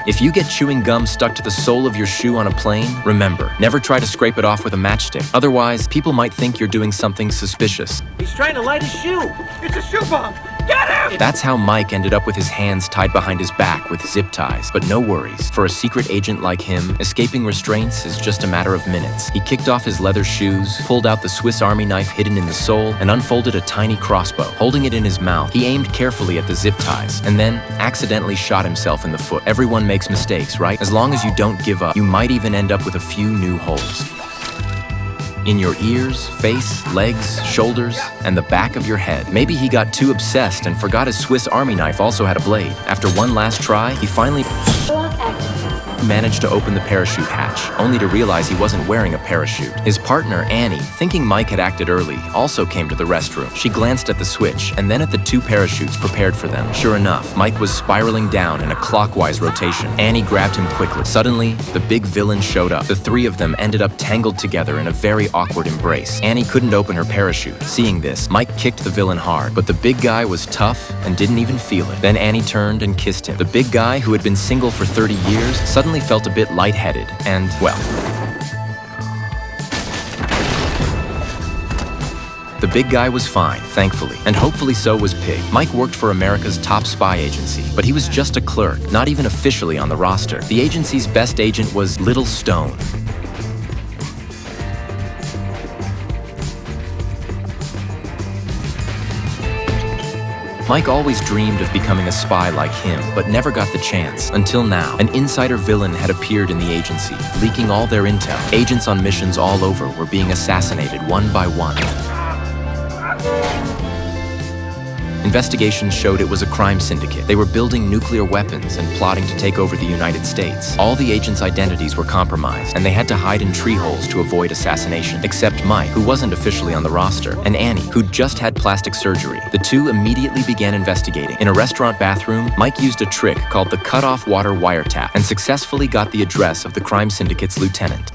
If you get chewing gum stuck to the sole of your shoe on a plane, remember, never try to scrape it off with a matchstick. Otherwise, people might think you're doing something suspicious. He's trying to light his shoe. It's a shoe bomb. Get him! That's how Mike ended up with his hands tied behind his back with zip ties. But no worries, for a secret agent like him, escaping restraints is just a matter of minutes. He kicked off his leather shoes, pulled out the Swiss Army knife hidden in the sole, and unfolded a tiny crossbow. Holding it in his mouth, he aimed carefully at the zip ties, and then accidentally shot himself in the foot. Everyone makes mistakes, right? As long as you don't give up, you might even end up with a few new holes. In your ears, face, legs, shoulders, and the back of your head. Maybe he got too obsessed and forgot his Swiss Army knife also had a blade. After one last try, he finally managed to open the parachute hatch, only to realize he wasn't wearing a parachute. His partner, Annie, thinking Mike had acted early, also came to the restroom. She glanced at the switch and then at the two parachutes prepared for them. Sure enough, Mike was spiraling down in a clockwise rotation. Annie grabbed him quickly. Suddenly, the big villain showed up. The three of them ended up tangled together in a very awkward embrace. Annie couldn't open her parachute. Seeing this, Mike kicked the villain hard, but the big guy was tough and didn't even feel it. Then Annie turned and kissed him. The big guy, who had been single for 30 years, suddenly felt a bit lightheaded and, well, the big guy was fine, thankfully, and hopefully so was Pig. Mike worked for America's top spy agency, but he was just a clerk, not even officially on the roster. The agency's best agent was Little Stone. Mike always dreamed of becoming a spy like him, but never got the chance. Until now, an insider villain had appeared in the agency, leaking all their intel. Agents on missions all over were being assassinated one by one. Investigations showed it was a crime syndicate. They were building nuclear weapons and plotting to take over the United States. All the agents' identities were compromised, and they had to hide in tree holes to avoid assassination, except Mike, who wasn't officially on the roster, and Annie, who'd just had plastic surgery. The two immediately began investigating. In a restaurant bathroom, Mike used a trick called the cut-off water wiretap and successfully got the address of the crime syndicate's lieutenant.